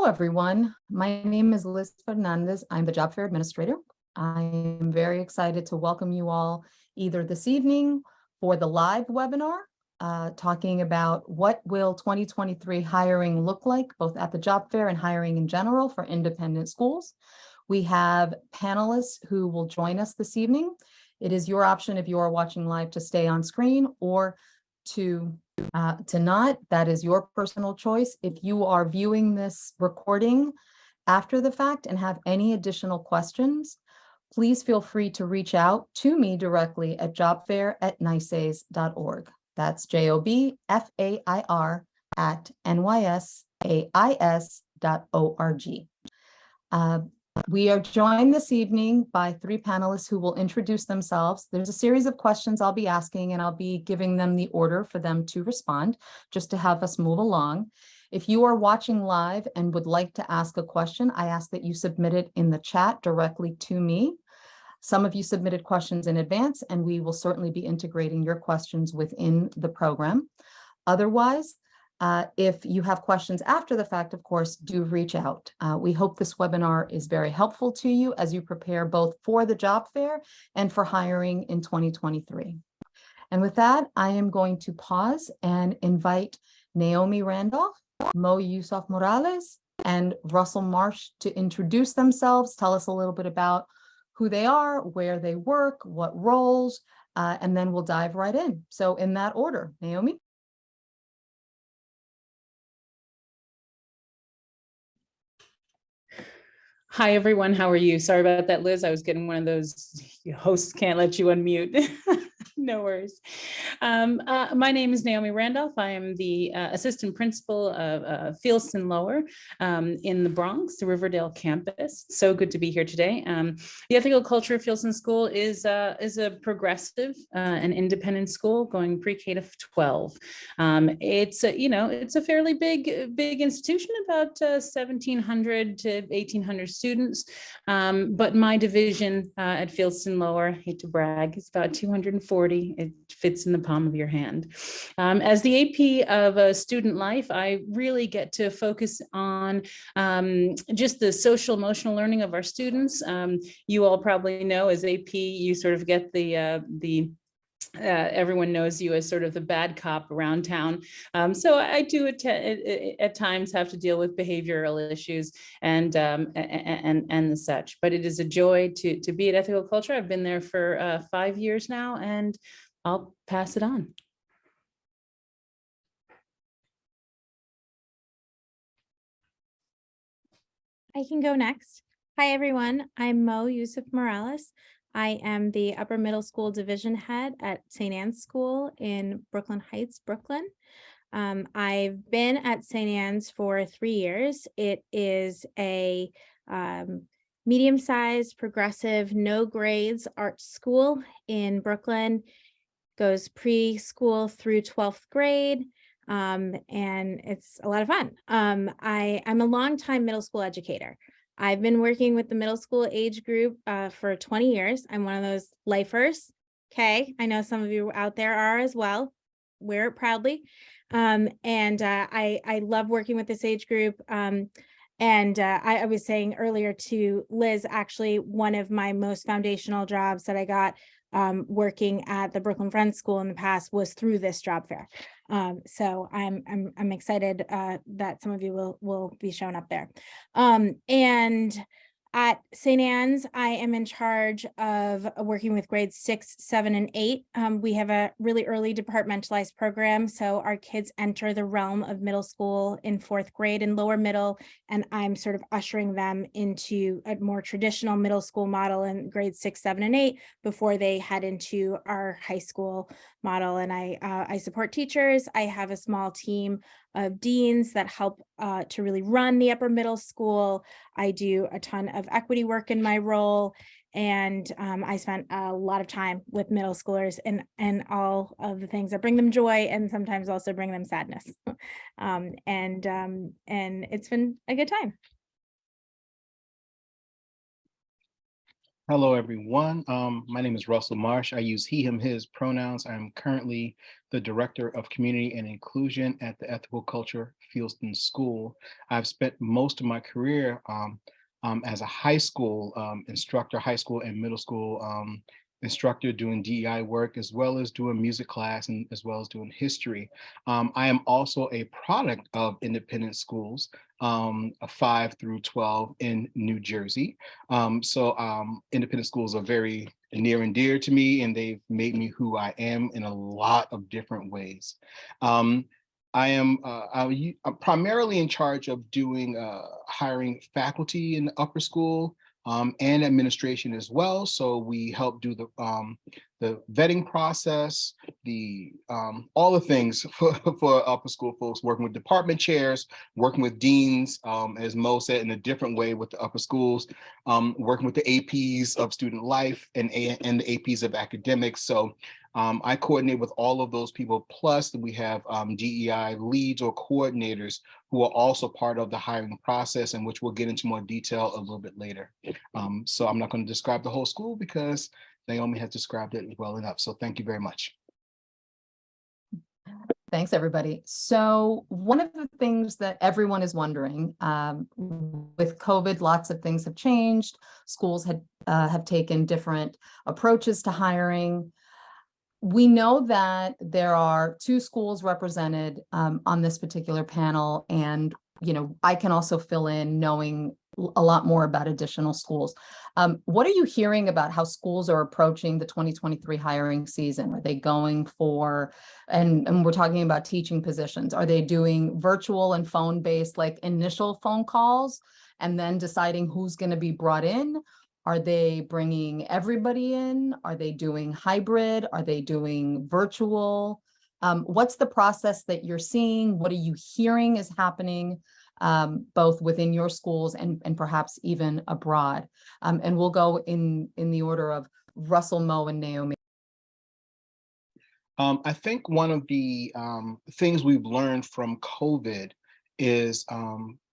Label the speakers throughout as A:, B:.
A: everyone. My name is Liz Fernandez. I'm the Job Fair Administrator. I am very excited to welcome you all either this evening for the live webinar, talking about what will 2023 hiring look like, both at the job fair and hiring in general for independent schools. We have panelists who will join us this evening. It is your option if you are watching live to stay on screen or to not. That is your personal choice. If you are viewing this recording after the fact and have any additional questions, please feel free to reach out to me directly at jobfair@nysais.org. That's jobfair@nysais.org. We are joined this evening by three panelists who will introduce themselves. There's a series of questions I'll be asking, and I'll be giving them the order for them to respond, just to have us move along. If you are watching live and would like to ask a question, I ask that you submit it in the chat directly to me. Some of you submitted questions in advance, and we will certainly be integrating your questions within the program. Otherwise, if you have questions after the fact, of course, do reach out. We hope this webinar is very helpful to you as you prepare both for the job fair and for hiring in 2023. And with that, I am going to pause and invite Naomi Randolph, Mo Yusuf Morales, and Russell Marsh to introduce themselves, tell us a little bit about who they are, where they work, what roles, and then we'll dive right in. So in that order, Naomi.
B: Hi, everyone. How are you? Sorry about that, Liz. I was getting one of those hosts can't let you unmute. No worries. My name is Naomi Randolph. I am the assistant principal of Fieldston Lower in the Bronx, the Riverdale campus. So good to be here today. The Ethical Culture of Fieldston School is a progressive and independent school going pre-K to 12. It's a fairly big institution, about 1,700 to 1,800 students. But my division at Fieldston Lower, hate to brag, is about 240. It fits in the palm of your hand. As the AP of student life, I really get to focus on just the social emotional learning of our students. You all probably know as AP, you sort of get everyone knows you as sort of the bad cop around town. So I do at times have to deal with behavioral issues and the such, but it is a joy to be at Ethical Culture. I've been there for 5 years now, and I'll pass it on.
C: I can go next. Hi, everyone. I'm Mo Yusuf Morales. I am the upper middle school division head at St. Anne's School in Brooklyn Heights, Brooklyn. I've been at St. Anne's for 3 years. It is a medium-sized, progressive, no grades art school in Brooklyn. Goes preschool through 12th grade. And it's a lot of fun. I'm a longtime middle school educator. I've been working with the middle school age group for 20 years. I'm one of those lifers. Okay, I know some of you out there are as well. Wear it proudly. I love working with this age group. I was saying earlier to Liz, actually, one of my most foundational jobs that I got working at the Brooklyn Friends School in the past was through this job fair. So I'm excited that some of you will be showing up there. And at St. Anne's, I am in charge of working with grades 6, 7, and 8. We have a really early departmentalized program, so our kids enter the realm of middle school in 4th grade and lower middle, and I'm sort of ushering them into a more traditional middle school model in grades 6, 7, and 8 before they head into our high school model. And I support teachers. I have a small team of deans that help to really run the upper middle school. I do a ton of equity work in my role, and I spent a lot of time with middle schoolers and all of the things that bring them joy and sometimes also bring them sadness. And it's been a good time.
D: Hello, everyone. My name is Russell Marsh. I use he, him, his pronouns. I'm currently the Director of Community and Inclusion at the Ethical Culture Fieldston School. I've spent most of my career as a high school instructor, high school and middle school instructor doing DEI work, as well as doing music class and as well as doing history. I am also a product of independent schools, 5 through 12 in New Jersey. Independent schools are very near and dear to me, and they've made me who I am in a lot of different ways. I'm primarily in charge of doing hiring faculty in the upper school and administration as well. So we help do the vetting process, all the things for upper school folks, working with department chairs, working with deans, as Mo said, in a different way with the upper schools, working with the APs of student life and the APs of academics. So I coordinate with all of those people. Plus, we have DEI leads or coordinators who are also part of the hiring process, and which we'll get into more detail a little bit later. So I'm not going to describe the whole school because Naomi has described it well enough. So thank you very much.
A: Thanks, everybody. So one of the things that everyone is wondering, with COVID, lots of things have changed. Schools have taken different approaches to hiring. We know that there are 2 schools represented on this particular panel, and I can also fill in knowing a lot more about additional schools. What are you hearing about how schools are approaching the 2023 hiring season? Are they going for, and we're talking about teaching positions, are they doing virtual and phone-based, like initial phone calls, and then deciding who's going to be brought in? Are they bringing everybody in? Are they doing hybrid? Are they doing virtual? What's the process that you're seeing? What are you hearing is happening, both within your schools and perhaps even abroad? And we'll go in the order of Russell, Mo, and Naomi.
D: I think one of the things we've learned from COVID is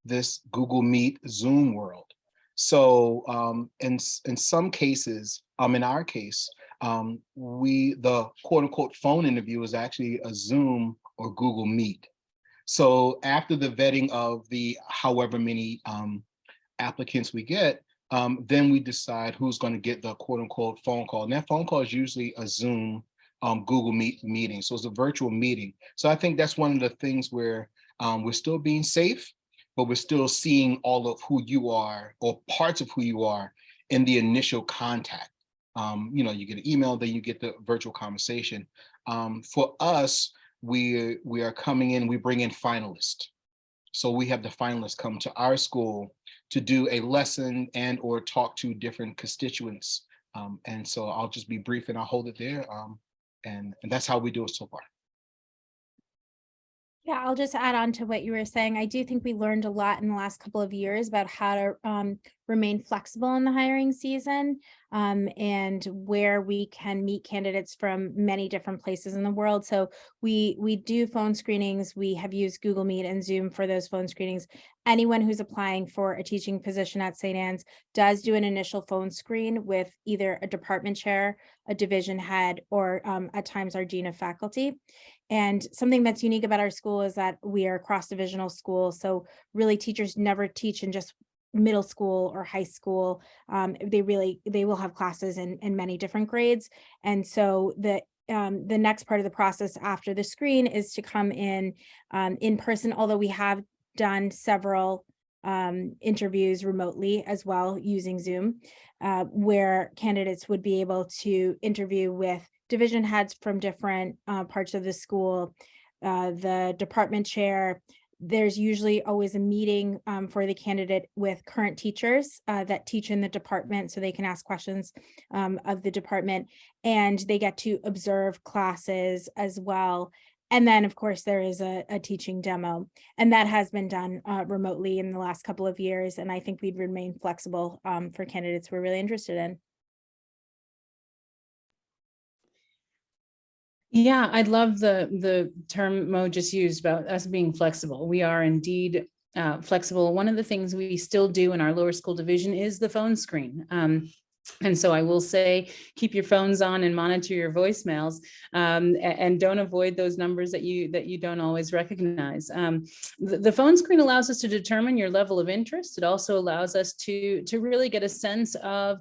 D: this Google Meet Zoom world. So in some cases, in our case, the quote unquote phone interview is actually a Zoom or Google Meet. So after the vetting of the however many applicants we get, then we decide who's going to get the quote unquote phone call. And that phone call is usually a Zoom Google Meet meeting. So it's a virtual meeting. So I think that's one of the things where we're still being safe, but we're still seeing all of who you are or parts of who you are in the initial contact. You get an email, then you get the virtual conversation. For us, we are coming in, we bring in finalists. So we have the finalists come to our school to do a lesson and or talk to different constituents. And so I'll just be brief and I'll hold it there. And that's how we do it so far.
C: Yeah, I'll just add on to what you were saying. I do think we learned a lot in the last couple of years about how to remain flexible in the hiring season, and where we can meet candidates from many different places in the world. So we do phone screenings. We have used Google Meet and Zoom for those phone screenings. Anyone who's applying for a teaching position at St. Anne's does do an initial phone screen with either a department chair, a division head, or at times our dean of faculty. And something that's unique about our school is that we are a cross-divisional school. So really teachers never teach in just middle school or high school. They will have classes in many different grades. And so the next part of the process after the screen is to come in person, although we have done several interviews remotely as well using Zoom, where candidates would be able to interview with division heads from different parts of the school, the department chair. There's usually always a meeting for the candidate with current teachers that teach in the department, so they can ask questions of the department, and they get to observe classes as well. And then, of course, there is a teaching demo, and that has been done remotely in the last couple of years. And I think we'd remain flexible for candidates we're really interested in.
B: Yeah, I love the term Mo just used about us being flexible. We are indeed flexible. One of the things we still do in our lower school division is the phone screen. And so I will say, keep your phones on and monitor your voicemails, and don't avoid those numbers that you don't always recognize. The phone screen allows us to determine your level of interest. It also allows us to really get a sense of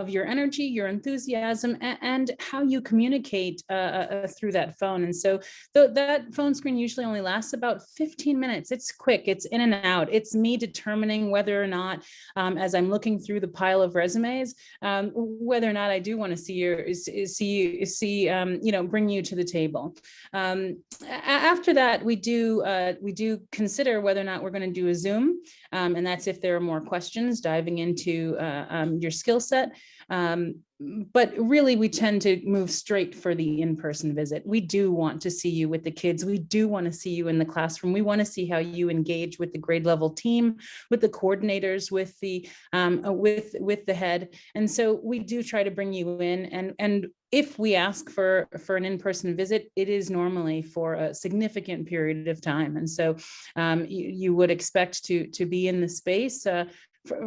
B: your energy, your enthusiasm, and how you communicate through that phone. And so that phone screen usually only lasts about 15 minutes. It's quick, it's in and out. It's me determining whether or not, as I'm looking through the pile of resumes, whether or not I do want to bring you to the table. After that, we do consider whether or not we're going to do a Zoom, and that's if there are more questions diving into your skill set. But really, we tend to move straight for the in-person visit. We do want to see you with the kids. We do want to see you in the classroom. We want to see how you engage with the grade level team, with the coordinators, with the head. And so we do try to bring you in. And if we ask for an in-person visit, it is normally for a significant period of time. And so you would expect to be in the space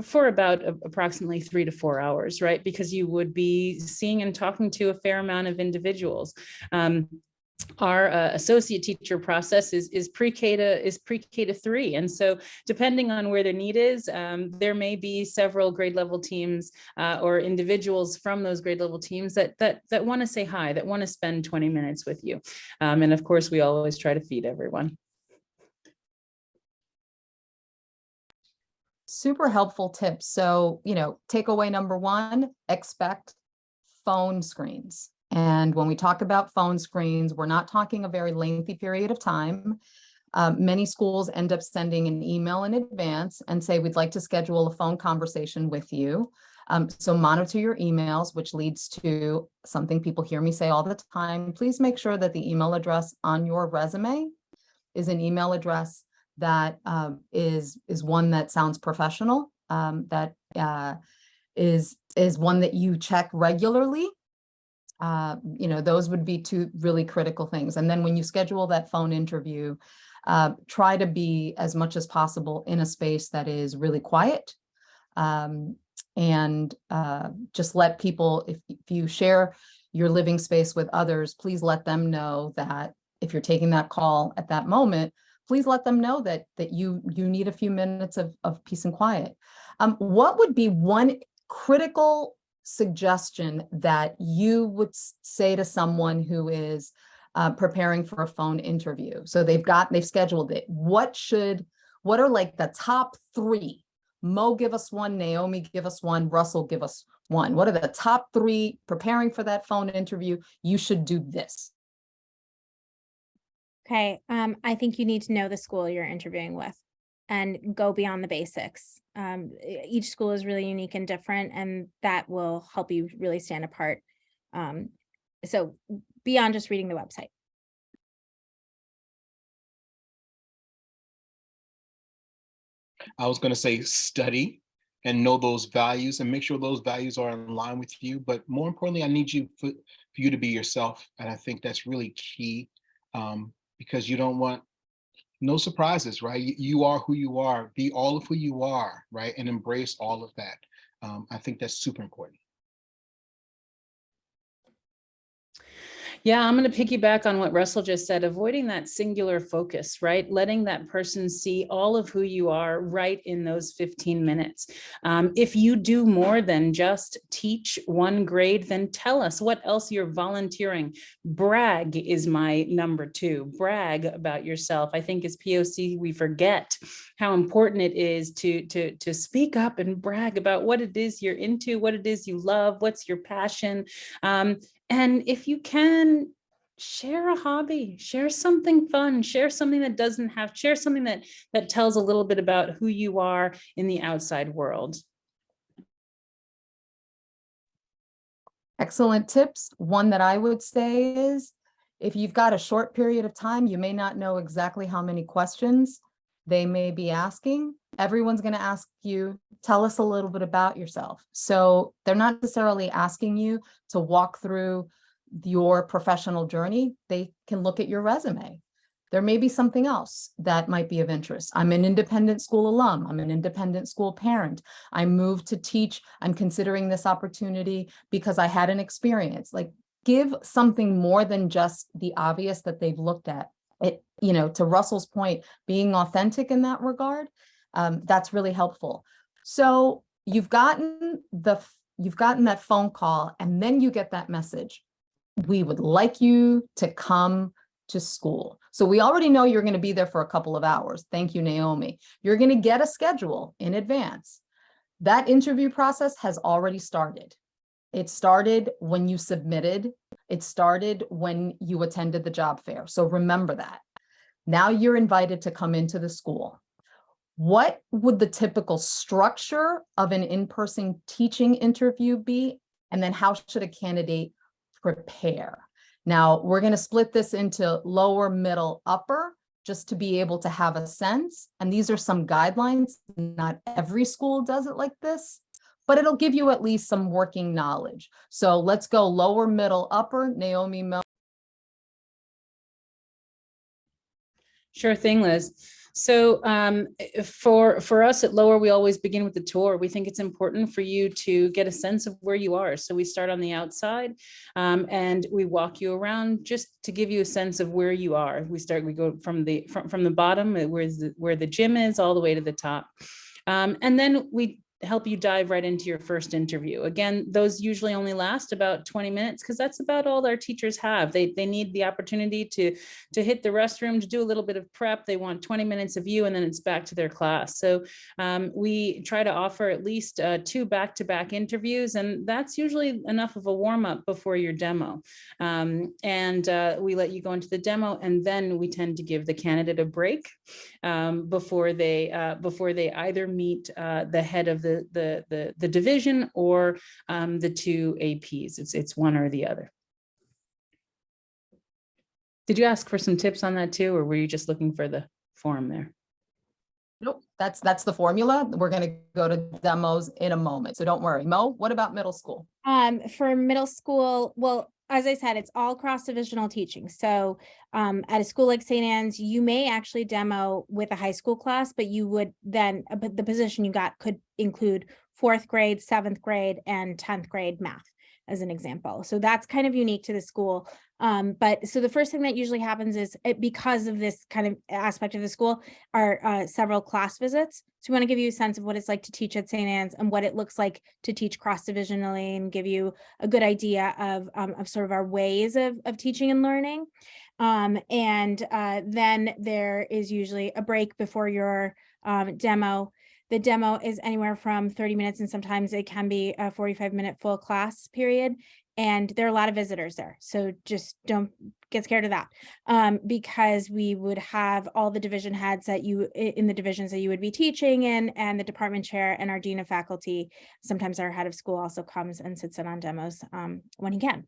B: for about approximately 3 to 4 hours, right? Because you would be seeing and talking to a fair amount of individuals. Our associate teacher process is pre-K to 3. And so depending on where the need is, there may be several grade level teams or individuals from those grade level teams that want to say hi, that want to spend 20 minutes with you. And of course, we always try to feed everyone.
A: Super helpful tips. So, takeaway number 1, expect phone screens. And when we talk about phone screens, we're not talking a very lengthy period of time. Many schools end up sending an email in advance and say, we'd like to schedule a phone conversation with you. So monitor your emails, which leads to something people hear me say all the time. Please make sure that the email address on your resume is an email address that is one that sounds professional, that is one that you check regularly. Those would be 2 really critical things. And then when you schedule that phone interview, try to be as much as possible in a space that is really quiet. And just let people, if you share your living space with others, please let them know that if you're taking that call at that moment, please let them know that you need a few minutes of peace and quiet. What would be one critical suggestion that you would say to someone who is preparing for a phone interview? So they've scheduled it. What are like the top 3? Mo, give us one. Naomi, give us one. Russell, give us one. What are the top 3 preparing for that phone interview? You should do this.
C: Okay, I think you need to know the school you're interviewing with and go beyond the basics. Each school is really unique and different, and that will help you really stand apart. So beyond just reading the website.
D: I was going to say study and know those values and make sure those values are in line with you. But more importantly, I need you for you to be yourself. And I think that's really key, because you don't want no surprises, right? You are who you are. Be all of who you are, right? And embrace all of that. I think that's super important.
B: Yeah, I'm going to piggyback on what Russell just said, avoiding that singular focus, right? Letting that person see all of who you are right in those 15 minutes. If you do more than just teach one grade, then tell us what else you're volunteering. Brag is my number 2. Brag about yourself. I think as POC, we forget how important it is to speak up and brag about what it is you're into, what it is you love, what's your passion. And if you can, share a hobby, share something fun, share something share something that tells a little bit about who you are in the outside world.
A: Excellent tips. One that I would say is, if you've got a short period of time, you may not know exactly how many questions they may be asking. Everyone's going to ask you, tell us a little bit about yourself. So they're not necessarily asking you to walk through your professional journey. They can look at your resume. There may be something else that might be of interest. I'm an independent school alum. I'm an independent school parent. I moved to teach. I'm considering this opportunity because I had an experience. Like, give something more than just the obvious that they've looked at. It, you know, to Russell's point, being authentic in that regard, that's really helpful. So you've gotten that phone call, and then you get that message. We would like you to come to school. So we already know you're going to be there for a couple of hours. Thank you, Naomi. You're going to get a schedule in advance. That interview process has already started. It started when you submitted. It started when you attended the job fair. So remember that. Now you're invited to come into the school. What would the typical structure of an in-person teaching interview be? And then how should a candidate prepare? Now, we're going to split this into lower, middle, upper, just to be able to have a sense. And these are some guidelines. Not every school does it like this, but it'll give you at least some working knowledge. So let's go lower, middle, upper. Naomi, Mel.
B: Sure thing, Liz. So for us at Lower, we always begin with the tour. We think it's important for you to get a sense of where you are. So we start on the outside and we walk you around just to give you a sense of where you are. We go from the bottom where the gym is all the way to the top. And then we help you dive right into your first interview. Again, those usually only last about 20 minutes because that's about all our teachers have. They need the opportunity to hit the restroom, to do a little bit of prep. They want 20 minutes of you, and then it's back to their class. So we try to offer at least 2 back-to-back interviews, and that's usually enough of a warm-up before your demo. We let you go into the demo, and then we tend to give the candidate a break before they either meet the head of the division or the 2 APs. It's one or the other. Did you ask for some tips on that too, or were you just looking for the form there?
A: Nope, that's the formula. We're going to go to demos in a moment, so don't worry. Mo, what about middle school?
C: For middle school, well, as I said, it's all cross-divisional teaching. So at a school like St. Anne's, you may actually demo with a high school class, but you would then, the position you got could include 4th grade, 7th grade, and 10th grade math, as an example. So that's kind of unique to the school. But so the first thing that usually happens is because of this kind of aspect of the school are several class visits. So we want to give you a sense of what it's like to teach at St. Anne's and what it looks like to teach cross-divisionally, and give you a good idea of sort of our ways of teaching and learning. Then there is usually a break before your demo. The demo is anywhere from 30 minutes, and sometimes it can be a 45-minute full class period. And there are a lot of visitors there. So just don't get scared of that, because we would have all the division heads in the divisions that you would be teaching in, and the department chair and our dean of faculty. Sometimes our head of school also comes and sits in on demos when he can.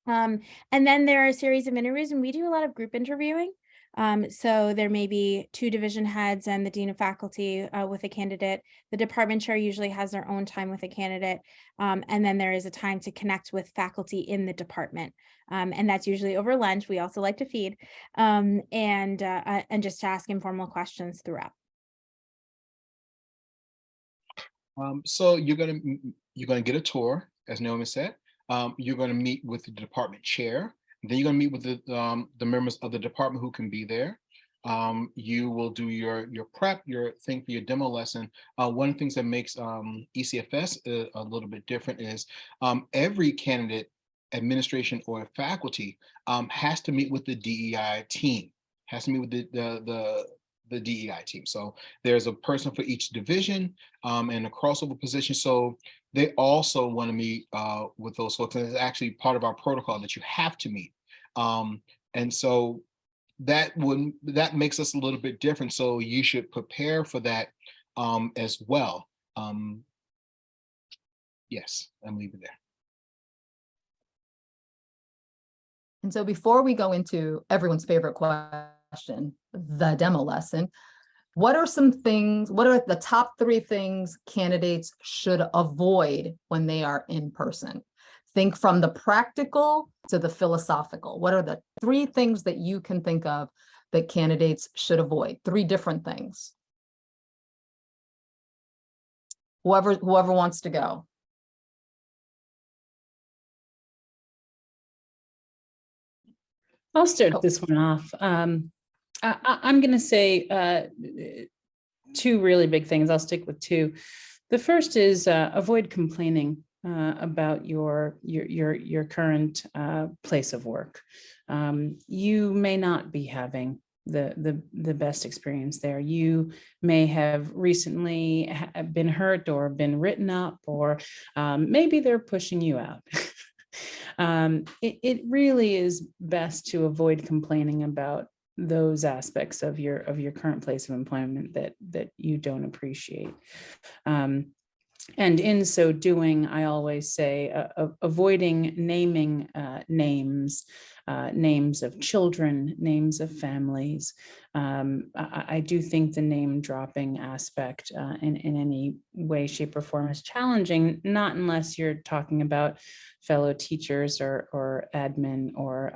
C: And then there are a series of interviews, and we do a lot of group interviewing. So there may be 2 division heads and the dean of faculty with a candidate. The department chair usually has their own time with a candidate. And then there is a time to connect with faculty in the department. And that's usually over lunch. We also like to feed and just to ask informal questions throughout.
D: So you're gonna get a tour, as Naomi said. You're gonna meet with the department chair. Then you're gonna meet with the members of the department who can be there. You will do your prep, your thing for your demo lesson. One of the things that makes ECFS a little bit different is every candidate, administration, or faculty has to meet with the DEI team, has to meet with the DEI team. So there's a person for each division and a crossover position. So they also want to meet with those folks. And it's actually part of our protocol that you have to meet. And so that makes us a little bit different. So you should prepare for that as well. Yes, I'm leaving there.
A: And so before we go into everyone's favorite question, the demo lesson, what are the top 3 things candidates should avoid when they are in person? Think from the practical to the philosophical. What are the 3 things that you can think of that candidates should avoid. 3 different things. Whoever wants to go.
B: I'll start this one off. I'm going to say 2 really big things. I'll stick with 2. The first is avoid complaining about your current place of work. You may not be having the best experience there. You may have recently been hurt or been written up, or maybe they're pushing you out. It really is best to avoid complaining about those aspects of your current place of employment that you don't appreciate. And in so doing, I always say avoiding naming names of children, names of families. I do think the name dropping aspect in any way, shape, or form is challenging, not unless you're talking about fellow teachers or admin or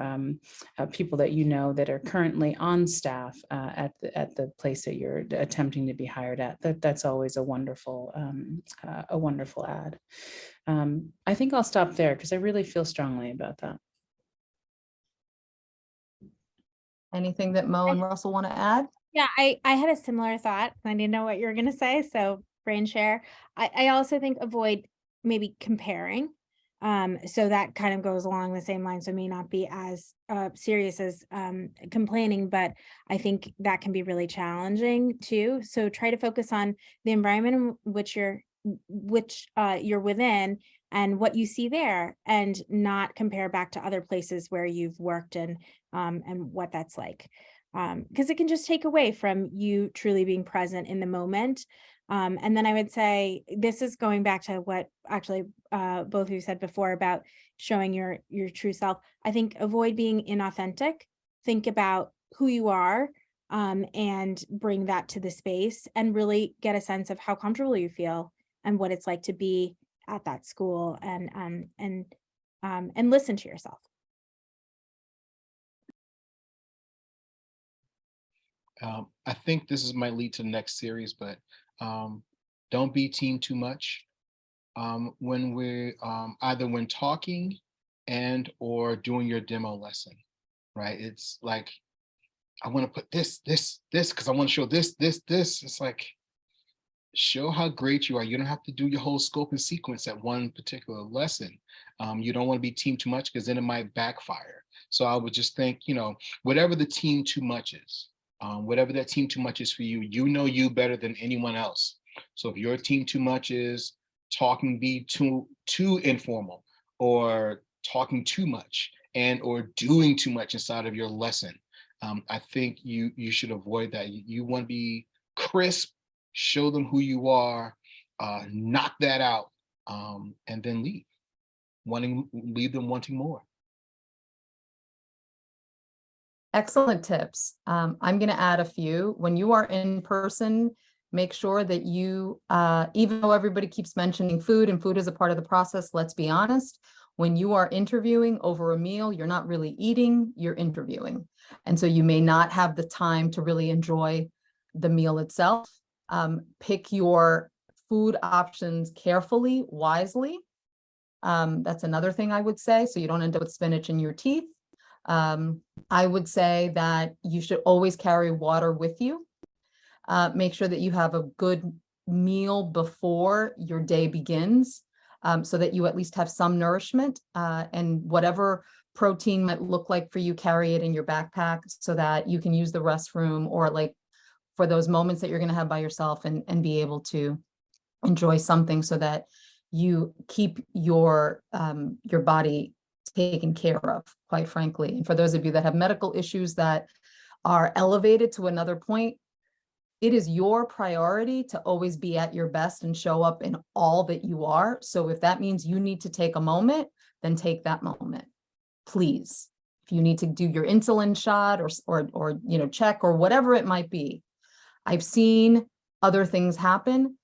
B: people that you know that are currently on staff at the place that you're attempting to be hired at. That's always a wonderful add. I think I'll stop there because I really feel strongly about that.
A: Anything that Mo and Russell want to add?
C: Yeah, I had a similar thought. I didn't know what you were going to say, so brain share. I also think avoid maybe comparing. So that kind of goes along the same line. So it may not be as serious as complaining, but I think that can be really challenging too. So try to focus on the environment in which you're within and what you see there, and not compare back to other places where you've worked and what that's like. Because it can just take away from you truly being present in the moment. And then I would say, this is going back to what actually both of you said before about showing your true self. I think avoid being inauthentic. Think about who you are and bring that to the space and really get a sense of how comfortable you feel and what it's like to be at that school, and listen to yourself.
D: I think this might lead to the next series, but don't be team too much. When we're either when talking and or doing your demo lesson, right? It's like, I want to put this because I want to show this. It's like, show how great you are. You don't have to do your whole scope and sequence at one particular lesson. You don't want to be team too much because then it might backfire. So I would just think, whatever the team too much is, whatever that team too much is for you, you know you better than anyone else. So if your team too much is talking be too informal, or talking too much, and or doing too much inside of your lesson, I think you should avoid that. You want to be crisp, show them who you are, knock that out, and then leave them wanting more.
A: Excellent tips. I'm going to add a few. When you are in person, make sure that you, even though everybody keeps mentioning food and food is a part of the process, let's be honest, when you are interviewing over a meal, you're not really eating, you're interviewing. And so you may not have the time to really enjoy the meal itself. Pick your food options carefully, wisely. That's another thing I would say, so you don't end up with spinach in your teeth. I would say that you should always carry water with you. Make sure that you have a good meal before your day begins, so that you at least have some nourishment, and whatever protein might look like for you, carry it in your backpack so that you can use the restroom, or like for those moments that you're going to have by yourself, and be able to enjoy something so that you keep your body taken care of, quite frankly. And for those of you that have medical issues that are elevated to another point, it is your priority to always be at your best and show up in all that you are. So if that means you need to take a moment, then take that moment, please. If you need to do your insulin shot or check or whatever it might be. I've seen other things happen.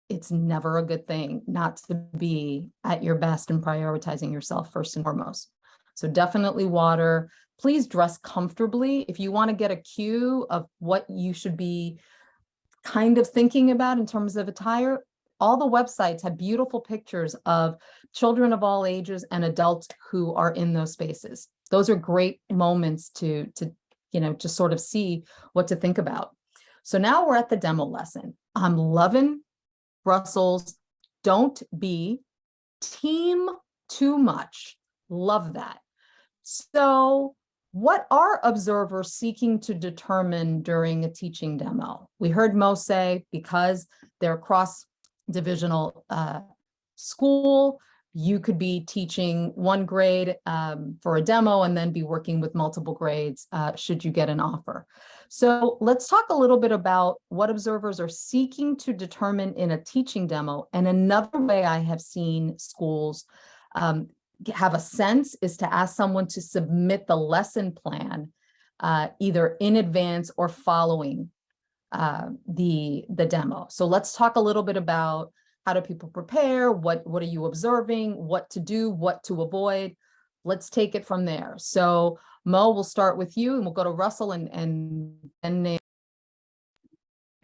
A: It's never a good thing not to be at your best and prioritizing yourself first and foremost. So definitely water. Please dress comfortably. If you want to get a cue of what you should be kind of thinking about in terms of attire, all the websites have beautiful pictures of children of all ages and adults who are in those spaces. Those are great moments to just sort of see what to think about. So now we're at the demo lesson. I'm loving Russell's don't be team too much. Love that. So what are observers seeking to determine during a teaching demo? We heard Mo say because they're cross-divisional school, you could be teaching one grade for a demo and then be working with multiple grades should you get an offer. So let's talk a little bit about what observers are seeking to determine in a teaching demo. And another way I have seen schools have a sense is to ask someone to submit the lesson plan either in advance or following the demo. So let's talk a little bit about how do people prepare, what are you observing, what to do, what to avoid. Let's take it from there. So Mo, we'll start with you and we'll go to Russell and then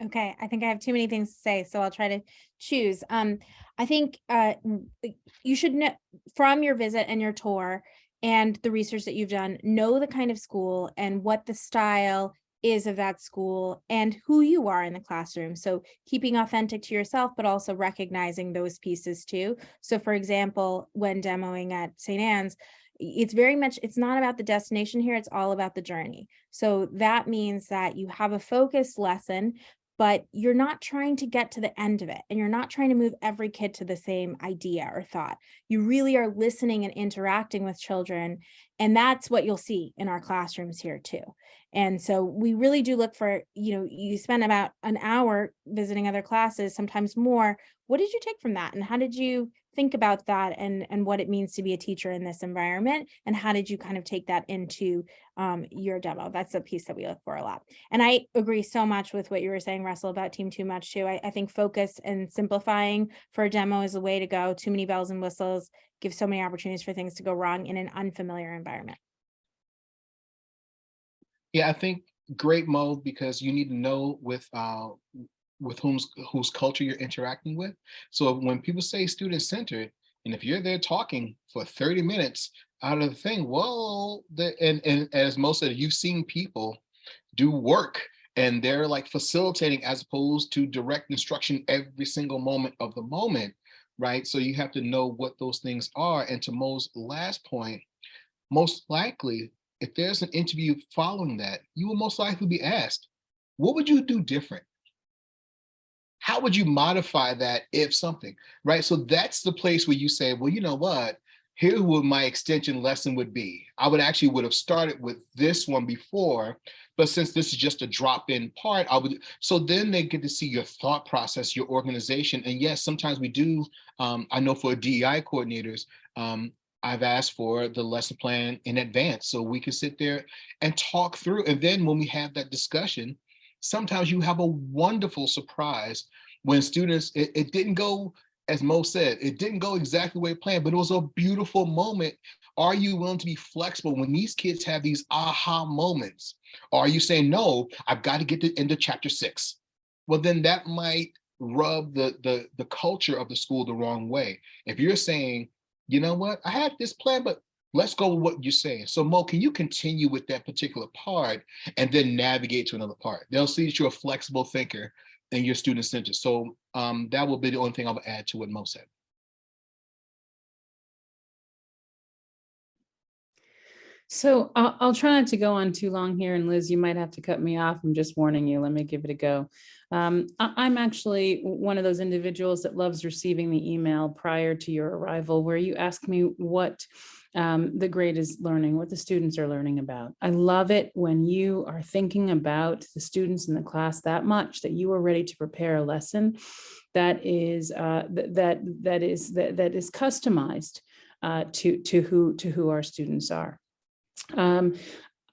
C: Okay, I think I have too many things to say, so I'll try to choose. I think you should know from your visit and your tour and the research that you've done, know the kind of school and what the style is of that school and who you are in the classroom. So keeping authentic to yourself, but also recognizing those pieces too. So for example, when demoing at St. Anne's, it's very much, it's not about the destination here, it's all about the journey. So that means that you have a focused lesson, but you're not trying to get to the end of it. And you're not trying to move every kid to the same idea or thought. You really are listening and interacting with children. And that's what you'll see in our classrooms here too. And so we really do look for, you spend about an hour visiting other classes, sometimes more. What did you take from that? And how did you think about that and what it means to be a teacher in this environment? And how did you kind of take that into your demo? That's a piece that we look for a lot. And I agree so much with what you were saying, Russell, about team too much too. I think focus and simplifying for a demo is the way to go. Too many bells and whistles give so many opportunities for things to go wrong in an unfamiliar environment.
D: Yeah, I think great mode because you need to know with whose culture you're interacting with. So when people say student-centered, and if you're there talking for 30 minutes out of the thing, well, and as most of you've seen people do work and they're like facilitating as opposed to direct instruction every single moment of the moment, right? So you have to know what those things are. And to Mo's last point, most likely, if there's an interview following that, you will most likely be asked, what would you do different? How would you modify that if something, right? So that's the place where you say, well, you know what? Here's what my extension lesson would be. I would have started with this one before, but since this is just a drop-in part, so then they get to see your thought process, your organization. And yes, sometimes we do, I know for DEI coordinators, I've asked for the lesson plan in advance so we can sit there and talk through. And then when we have that discussion, sometimes you have a wonderful surprise when students, it didn't go, as Mo said, it didn't go exactly the way planned, but it was a beautiful moment. Are you willing to be flexible when these kids have these aha moments? Or are you saying, no, I've got to get to into chapter 6? Well, then that might rub the culture of the school the wrong way. If you're saying, you know what, I have this plan, but let's go with what you're saying. So Mo, can you continue with that particular part and then navigate to another part? They'll see that you're a flexible thinker and you're student-centered. So that will be the only thing I would add to what Mo said.
B: So I'll try not to go on too long here. And Liz, you might have to cut me off. I'm just warning you. Let me give it a go. I'm actually one of those individuals that loves receiving the email prior to your arrival where you ask me what the grade is learning, what the students are learning about. I love it when you are thinking about the students in the class that much that you are ready to prepare a lesson that is that is customized to who our students are.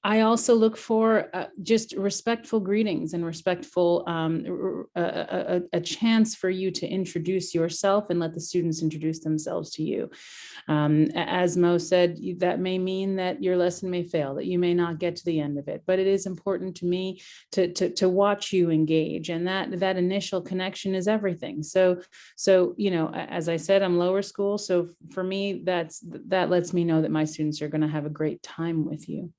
B: I also look for just respectful greetings and respectful, a chance for you to introduce yourself and let the students introduce themselves to you. As Mo said, that may mean that your lesson may fail, that you may not get to the end of it, but it is important to me to watch you engage, and that initial connection is everything. So, you know, as I said, I'm lower school, so for me, that lets me know that my students are going to have a great time with you.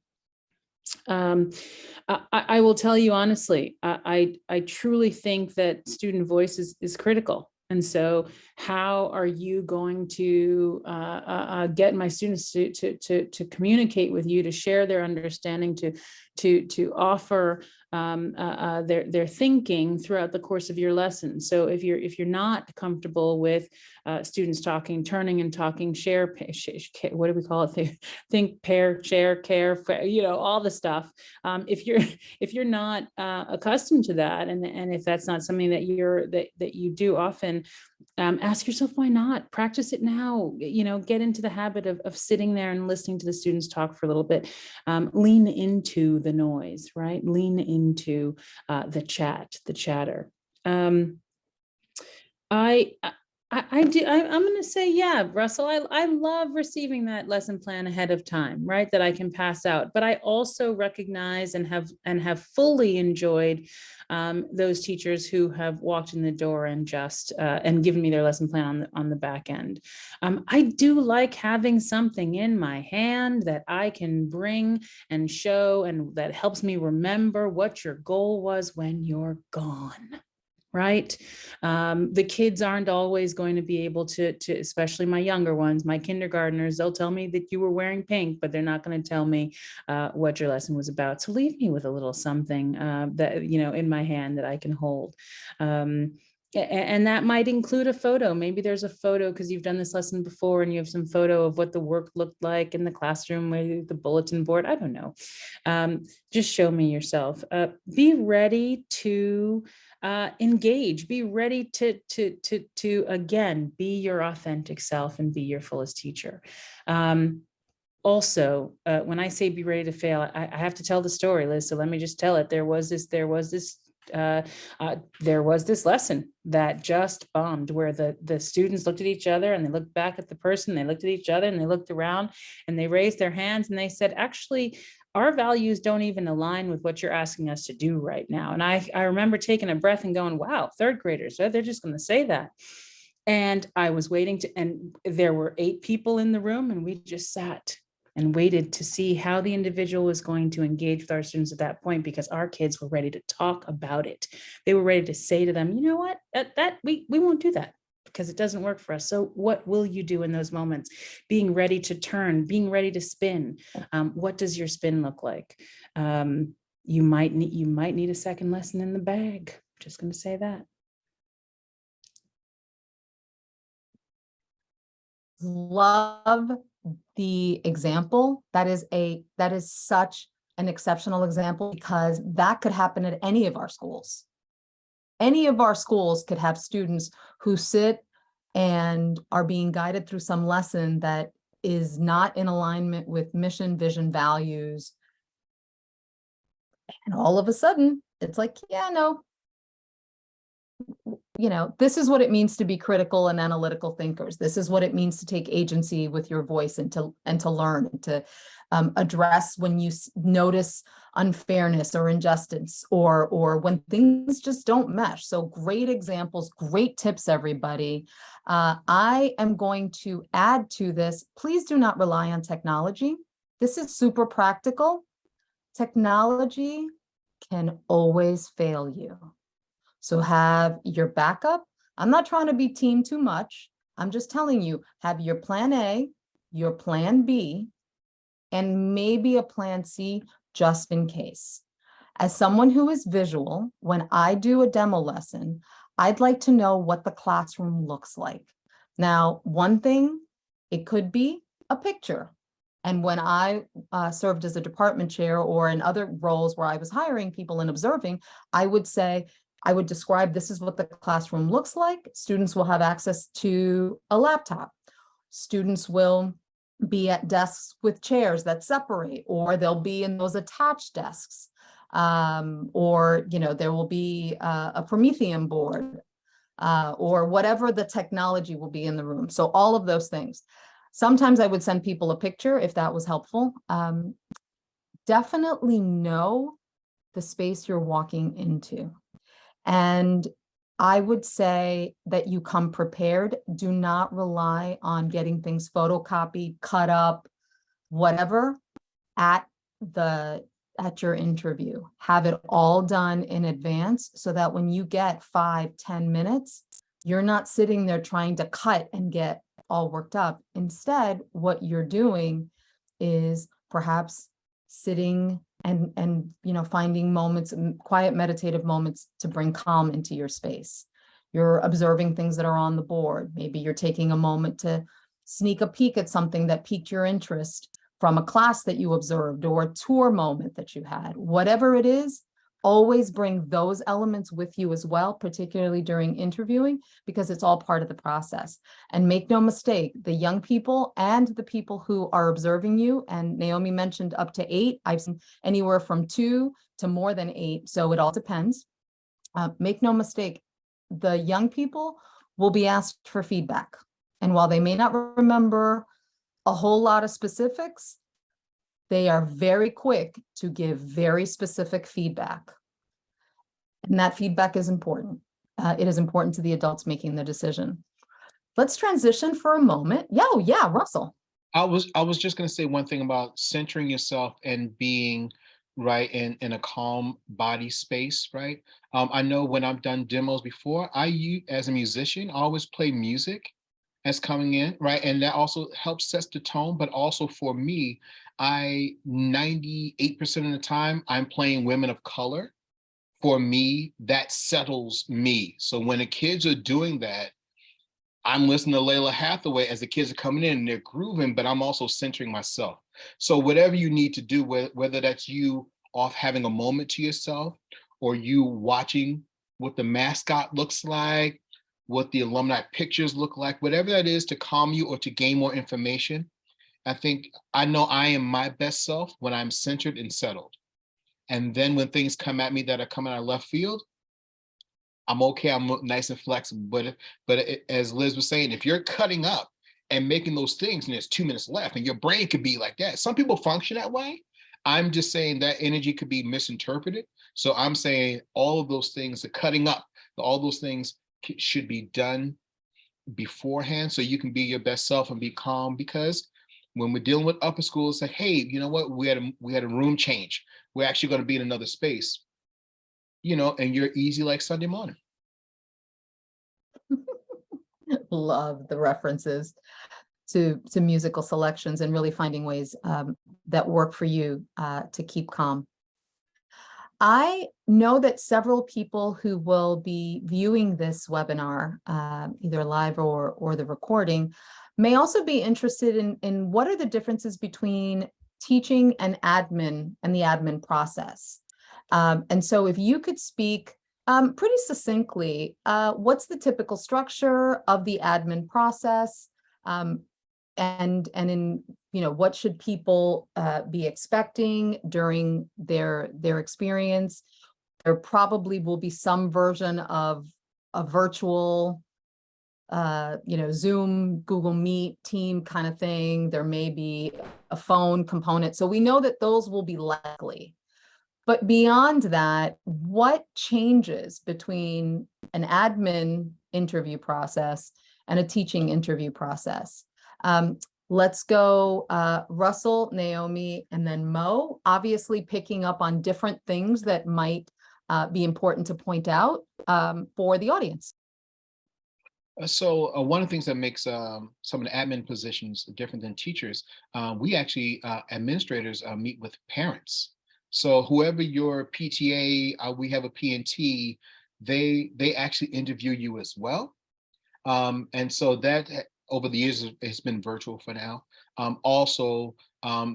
B: I will tell you honestly, I truly think that student voice is critical. And so how are you going to get my students to communicate with you, to share their understanding, to offer their thinking throughout the course of your lesson? So if you're not comfortable with students talking, turning and talking, share, what do we call it? Think, pair, share, care, you know, all the stuff. If you're not accustomed to that, and if that's not something that you do often, ask yourself, why not? Practice it now. You know, get into the habit of sitting there and listening to the students talk for a little bit. Lean into the noise, right? Lean into the chatter. I'm going to say, yeah, Russell, I love receiving that lesson plan ahead of time, right? That I can pass out, but I also recognize and have fully enjoyed those teachers who have walked in the door and just and given me their lesson plan on the back end. I do like having something in my hand that I can bring and show, and that helps me remember what your goal was when you're gone. Right? The kids aren't always going to be able to, especially my younger ones, my kindergartners, they'll tell me that you were wearing pink, but they're not going to tell me what your lesson was about. So leave me with a little something that, you know, in my hand that I can hold. And that might include a photo. Maybe there's a photo because you've done this lesson before and you have some photo of what the work looked like in the classroom, maybe the bulletin board. I don't know. Just show me yourself. Be ready to engage. Be ready to again, be your authentic self and be your fullest teacher. Also, when I say be ready to fail, I have to tell the story, Liz. So let me just tell it. There was this lesson that just bombed, where the students looked at each other and they looked back at the person, they looked at each other and they looked around and they raised their hands and they said, actually, our values don't even align with what you're asking us to do right now. And I remember taking a breath and going, wow, third graders, they're just going to say that. And I was waiting and there were 8 people in the room, and we just sat and waited to see how the individual was going to engage with our students at that point, because our kids were ready to talk about it. They were ready to say to them, you know what, we won't do that because it doesn't work for us. So what will you do in those moments? Being ready to turn, being ready to spin. What does your spin look like? You might need a second lesson in the bag. Just going to say that.
A: Love the example. That is such an exceptional example, because that could happen at any of our schools. Any of our schools could have students who sit and are being guided through some lesson that is not in alignment with mission, vision, values. And all of a sudden, it's like, yeah, no, you know, this is what it means to be critical and analytical thinkers. This is what it means to take agency with your voice and to learn and to address when you notice unfairness or injustice, or when things just don't mesh. So great examples, great tips, everybody. I am going to add to this. Please do not rely on technology. This is super practical. Technology can always fail you. So have your backup. I'm not trying to be team too much. I'm just telling you, have your plan A, your plan B, and maybe a plan C just in case. As someone who is visual, when I do a demo lesson, I'd like to know what the classroom looks like. Now, one thing, it could be a picture. And when I served as a department chair or in other roles where I was hiring people and observing, I would describe, this is what the classroom looks like. Students will have access to a laptop. Students will be at desks with chairs that separate, or they'll be in those attached desks. Or, there will be a Promethean board, or whatever the technology will be in the room. So all of those things. Sometimes I would send people a picture if that was helpful. Definitely know the space you're walking into. And I would say that you come prepared. Do not rely on getting things photocopied, cut up, whatever, at your interview. Have it all done in advance so that when you get 5-10 minutes, you're not sitting there trying to cut and get all worked up. Instead, what you're doing is perhaps sitting and finding moments, quiet meditative moments to bring calm into your space. You're observing things that are on the board. Maybe you're taking a moment to sneak a peek at something that piqued your interest from a class that you observed or a tour moment that you had. Whatever it is, always bring those elements with you as well, particularly during interviewing, because it's all part of the process. And make no mistake, the young people and the people who are observing you, and Naomi mentioned up to 8, I've seen anywhere from 2 to more than 8, so it all depends. Make no mistake, the young people will be asked for feedback. And while they may not remember a whole lot of specifics, they are very quick to give very specific feedback. And that feedback is important. It is important to the adults making the decision. Let's transition for a moment. Yeah, Russell.
D: I was just going to say one thing about centering yourself and being right in a calm body space, right? I know when I've done demos before, as a musician, I always play music as coming in, right? And that also helps set the tone, but also for me, 98% of the time, I'm playing women of color. For me, that settles me. So when the kids are doing that, I'm listening to Layla Hathaway as the kids are coming in and they're grooving, but I'm also centering myself. So whatever you need to do, whether that's you off having a moment to yourself, or you watching what the mascot looks like, what the alumni pictures look like, whatever that is to calm you or to gain more information, I know I am my best self when I'm centered and settled. And then when things come at me that are coming out of left field, I'm okay, I'm nice and flexible. But as Liz was saying, if you're cutting up and making those things and there's 2 minutes left and your brain could be like that, some people function that way. I'm just saying that energy could be misinterpreted. So I'm saying all of those things, the cutting up, all those things should be done beforehand so you can be your best self and be calm, because when we're dealing with upper school, it's like, hey, you know what, we had a room change, we're actually going to be in another space, and you're easy like Sunday morning.
A: Love the references to musical selections and really finding ways that work for you to keep calm. I know that several people who will be viewing this webinar, either live or the recording, may also be interested in what are the differences between teaching and admin and the admin process. And so if you could speak pretty succinctly, what's the typical structure of the admin process, and in what should people be expecting during their experience? There probably will be some version of a virtual Zoom, Google Meet, team kind of thing. There may be a phone component. So we know that those will be likely. But beyond that, what changes between an admin interview process and a teaching interview process? Let's go Russell, Naomi, and then Mo, obviously picking up on different things that might be important to point out for the audience.
D: So one of the things that makes some of the admin positions different than teachers, we actually, administrators meet with parents. So whoever your PTA, we have a PNT, they actually interview you as well. And so that over the years has been virtual for now. Also,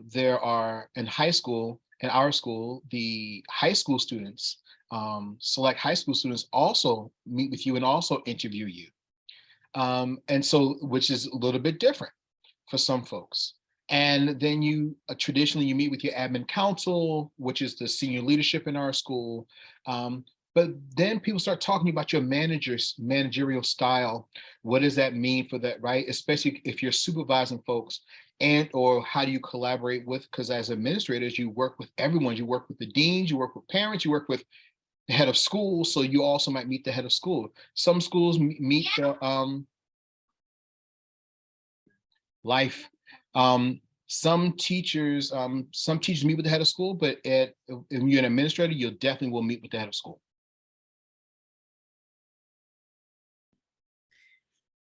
D: there are in high school, in our school, the high school students, select high school students also meet with you and also interview you. And so, which is a little bit different for some folks. And then you traditionally you meet with your admin council, which is the senior leadership in our school. But then people start talking about your managerial style. What does that mean for that, right? Especially if you're supervising folks, and or how do you collaborate with, because as administrators, you work with everyone. You work with the deans, you work with parents, you work with the head of school. So you also might meet the head of school. Some schools meet the life. Some teachers meet with the head of school, but if you're an administrator, you definitely will meet with the head of school.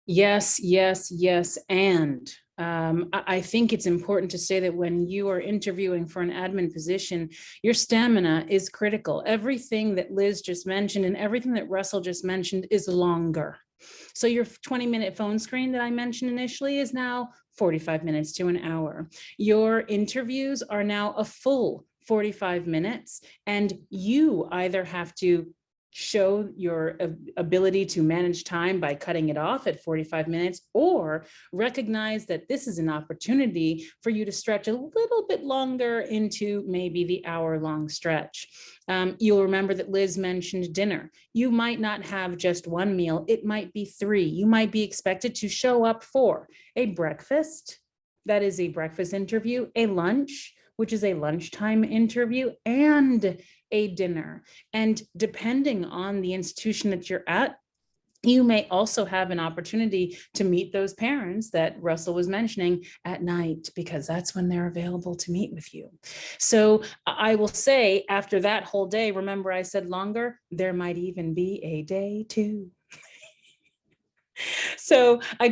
B: Yes, yes, yes, and I think it's important to say that when you are interviewing for an admin position, your stamina is critical. Everything that Liz just mentioned and everything that Russell just mentioned is longer. So your 20-minute phone screen that I mentioned initially is now 45 minutes to an hour. Your interviews are now a full 45 minutes, and you either have to show your ability to manage time by cutting it off at 45 minutes, or recognize that this is an opportunity for you to stretch a little bit longer into maybe the hour-long stretch. You'll remember that Liz mentioned dinner. You might not have just one meal, it might be 3. You might be expected to show up for a breakfast, that is a breakfast interview, a lunch, which is a lunchtime interview, and a dinner. And depending on the institution that you're at, you may also have an opportunity to meet those parents that Russell was mentioning at night, because that's when they're available to meet with you. So I will say, after that whole day, remember I said longer, there might even be a day 2. So I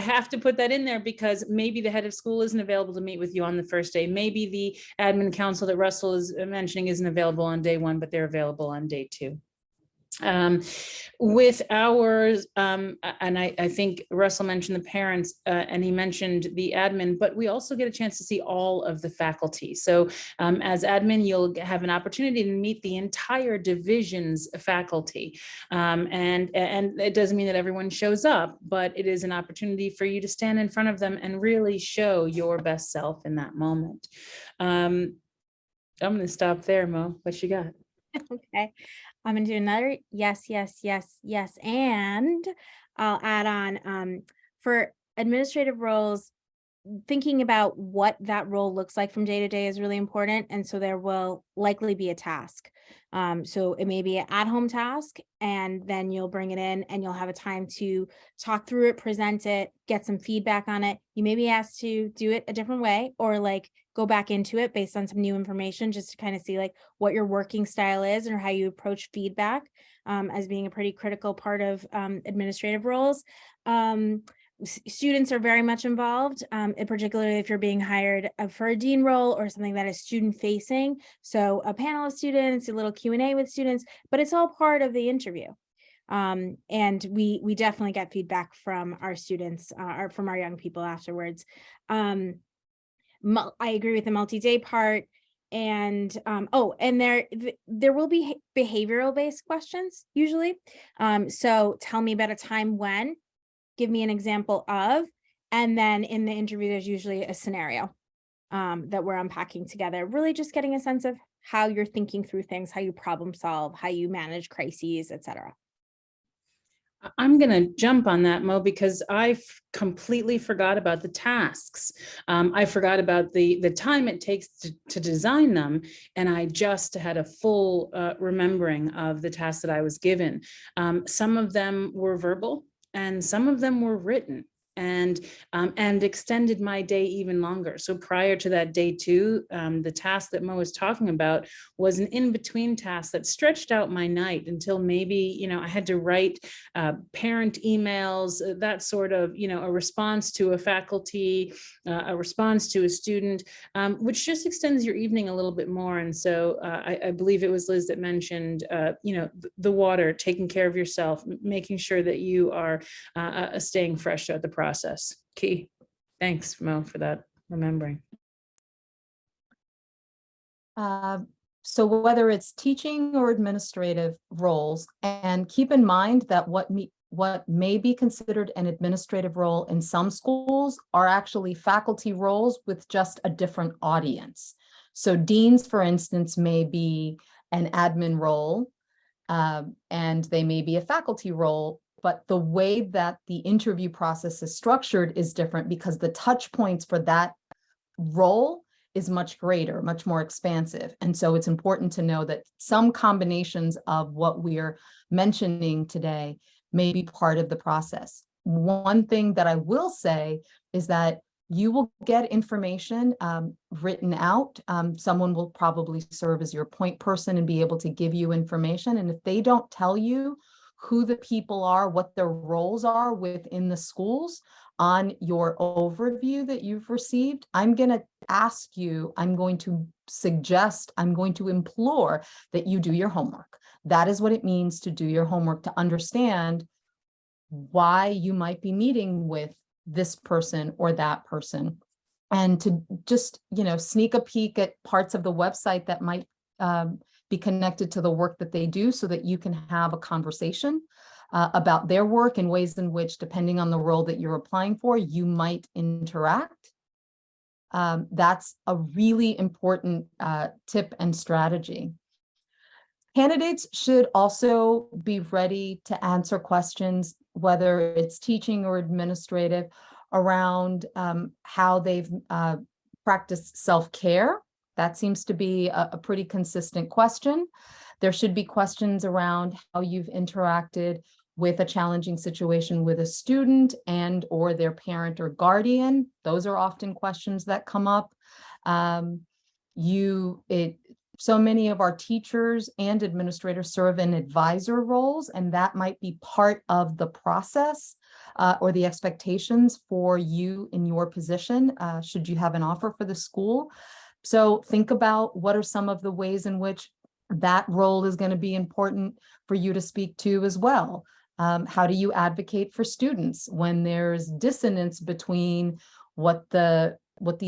B: have to put that in there, because maybe the head of school isn't available to meet with you on the first day. Maybe the admin council that Russell is mentioning isn't available on day 1, but they're available on day 2. With ours, and I think Russell mentioned the parents and he mentioned the admin, but we also get a chance to see all of the faculty. So as admin, you'll have an opportunity to meet the entire division's faculty. And it doesn't mean that everyone shows up, but it is an opportunity for you to stand in front of them and really show your best self in that moment. I'm going to stop there, Mo. What you got?
C: Okay, I'm gonna do another yes, yes, yes, yes, and I'll add on for administrative roles, thinking about what that role looks like from day to day is really important. And so there will likely be a task. So it may be an at-home task, and then you'll bring it in and you'll have a time to talk through it, present it, get some feedback on it. You may be asked to do it a different way, or like go back into it based on some new information, just to kind of see like what your working style is or how you approach feedback, as being a pretty critical part of administrative roles. Students are very much involved, and particularly if you're being hired for a dean role or something that is student facing. So a panel of students, a little Q&A with students, but it's all part of the interview. And we definitely get feedback from our students or from our young people afterwards. I agree with the multi-day part. And and there will be behavioral based questions usually. So tell me about a time when, give me an example of, and then in the interview, there's usually a scenario that we're unpacking together, really just getting a sense of how you're thinking through things, how you problem solve, how you manage crises, etc.
B: I'm going to jump on that, Mo, because I completely forgot about the tasks. I forgot about the time it takes to design them. And I just had a full remembering of the tasks that I was given. Some of them were verbal and some of them were written. And extended my day even longer. So prior to that day 2, the task that Mo was talking about was an in-between task that stretched out my night until maybe, I had to write parent emails, that sort of, a response to a faculty, a response to a student, which just extends your evening a little bit more. And so I believe it was Liz that mentioned, the water, taking care of yourself, making sure that you are staying fresh throughout the process. Key. Thanks, Mo, for that remembering.
A: So whether it's teaching or administrative roles, and keep in mind that what what may be considered an administrative role in some schools are actually faculty roles with just a different audience. So deans, for instance, may be an admin role, and they may be a faculty role, but the way that the interview process is structured is different because the touch points for that role is much greater, much more expansive. And so it's important to know that some combinations of what we're mentioning today may be part of the process. One thing that I will say is that you will get information written out. Someone will probably serve as your point person and be able to give you information. And if they don't tell you who the people are, what their roles are within the schools on your overview that you've received, I'm going to ask you, I'm going to suggest, I'm going to implore that you do your homework. That is what it means to do your homework, to understand why you might be meeting with this person or that person, and to just, sneak a peek at parts of the website that might be connected to the work that they do, so that you can have a conversation about their work and ways in which, depending on the role that you're applying for, you might interact. That's a really important tip and strategy. Candidates should also be ready to answer questions, whether it's teaching or administrative, around how they've practiced self-care. That seems to be a pretty consistent question. There should be questions around how you've interacted with a challenging situation with a student and or their parent or guardian. Those are often questions that come up. So many of our teachers and administrators serve in advisor roles, and that might be part of the process or the expectations for you in your position, should you have an offer for the school. So think about what are some of the ways in which that role is going to be important for you to speak to as well. How do you advocate for students when there's dissonance between what the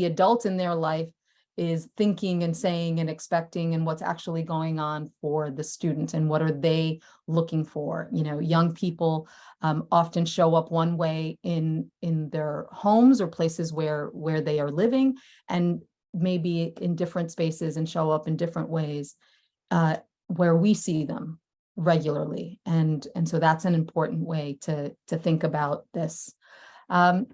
A: adult in their life is thinking and saying and expecting, and what's actually going on for the student, and what are they looking for? Young people often show up one way in their homes or places where they are living, and maybe in different spaces and show up in different ways where we see them regularly. And so that's an important way to think about this. Are